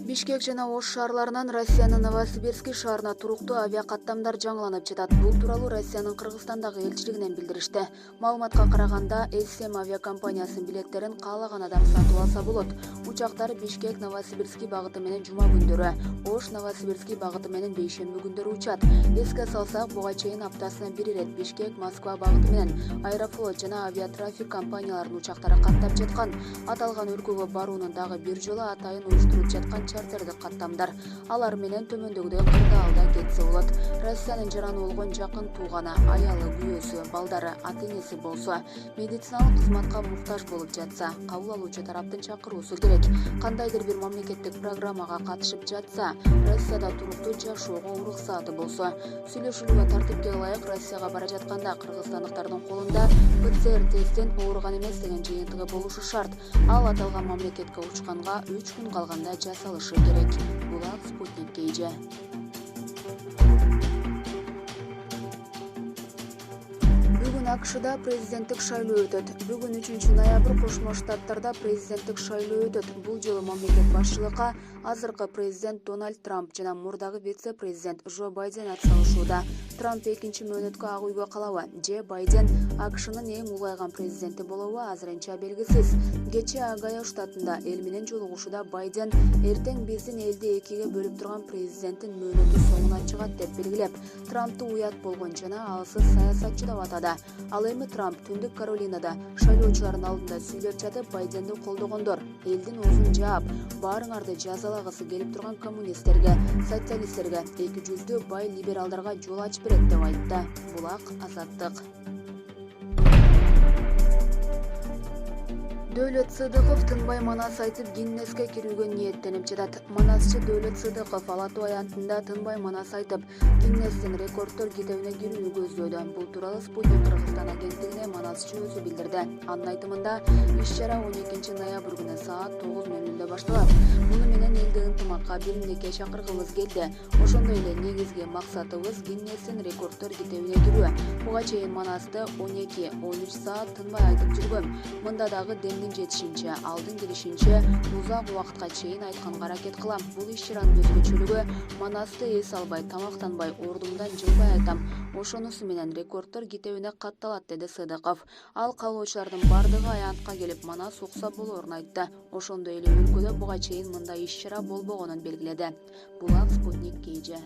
Бишкек жана Ош шаарларынан Россиянын Новосибирский шаарына туруктуу авиакаттамдар жаңыланып жатат. Бул тууралуу Россиянын Кыргызстандагы элчилигинен билдиришти. Маалыматка караганда, СМ авиакомпаниясынын билеттерин каалаган адам сатып алса болот. Учактар Бишкек Новосибирский багыты менен жума күндөрү, Ош Новосибирский багыты менен бейшемби күндөрү учат. Эске салсак, буга чейин аптасына бир ирет Бишкек Москва багыты менен Аэрофлот жана авиатрафик компанияларынын учактары каттап жаткан. Аталган өлкөгө баруунун дагы бир жолу атайын уюштуруп жаткан чартердик каттамдар. Алар менен төмөндөгүдөй кырдаалда кетсе болот. Россиянын жараны болгон жакын тууганы, аялы, күйөөсү, балдары, ата-энеси болсо, медициналык кызматка муктаж болуп жатса, кабыл алуучу тараптын чакыруусу керек. Кандайдыр бир мамлекеттик программага катышып жатса, Россияда туруктуу жашоого уруксаты болсо, сүйлөшүүлүгө тартипке ылайык Россияга бара жатканда кыргызстандыктардын колунда ПЦР тесттен ооруган эмес деген жыйынтыгы болушу шарт. Ал аталган мамлекетке учканга 3 күн калганда жасалышы керек. Булак Спутник KG. Бүгүн АКШда президенттик шайлоо өтөт. Бүгүн 3 ноябрь Кошмо Штаттарда президенттик шайлоо өтөт. Бул жолу мамлекет башчылыкка азыркы президент Дональд Трамп жана мурдагы вице-президент Джо Байден атсалышууда. Трамп экинчи мөөнөткө ак үйгө калабы же Байден АКШнын эң улайган президенти болобу азырынча белгисиз. Кечээ Огайо штатында эл менен жолугушууда Байден эртең биздин элди экиге бөлүп турган президенттин мөөнөтү соңуна чыгат деп белгилеп, Трампту уят болгон жана алсыз саясатчы деп атады. Ал эми Трамп Түндүк Каролинада шайлоочулардын алдында сүйлөп жатып, Байденди колдогондор элдин оозун жаап, баарыңарды жазалагысы келип турган коммунисттерге, социалисттерге, эки жүздүү бай либералдарга жол ачып берет деп айтты. Булак Азаттык. Дөөлөт Сыдыков тынбай манас айтып Гиннеске кирүүгө ниеттенип жатат. Манасчы Дөөлөт Сыдыков Ала Тоо аянтында тынбай манас айтып Гиннестин рекордтор китебине кирүүнү көздөөдө. Бул тууралуу Спутник Кыргызстан агенттигине манасчы өзү билдирди. Анын айтымында, иш-чара 12 ноябрь күнү саат 9:00 башталат. Муну менен элди ынтымакка, биримдикке чакыргыбыз келди. Ошондой эле негизги максатыбыз Гиннестин рекордтор китебине кирүү. Буга чейин манасты 12-13 саат тынбай айтып жүргөм. Мында дагы демдин жетишинче, алдын келишинче узак убакытка чейин айтканга аракет кылам. Бул иш-чаранын өзгөчөлүгү манасты эс албай, тамактанбай, ордумдан жылбай айтам. Ошонусу менен рекордтор китебине катталат, деди Сыдыков. Ал калоочулардын бардыгы аянтка келип манас укса болоорун айтты. Ошондой эле өлкөдө буга чейин мындай иш-чара болбогонун белгиледи. Булак Спутник KG.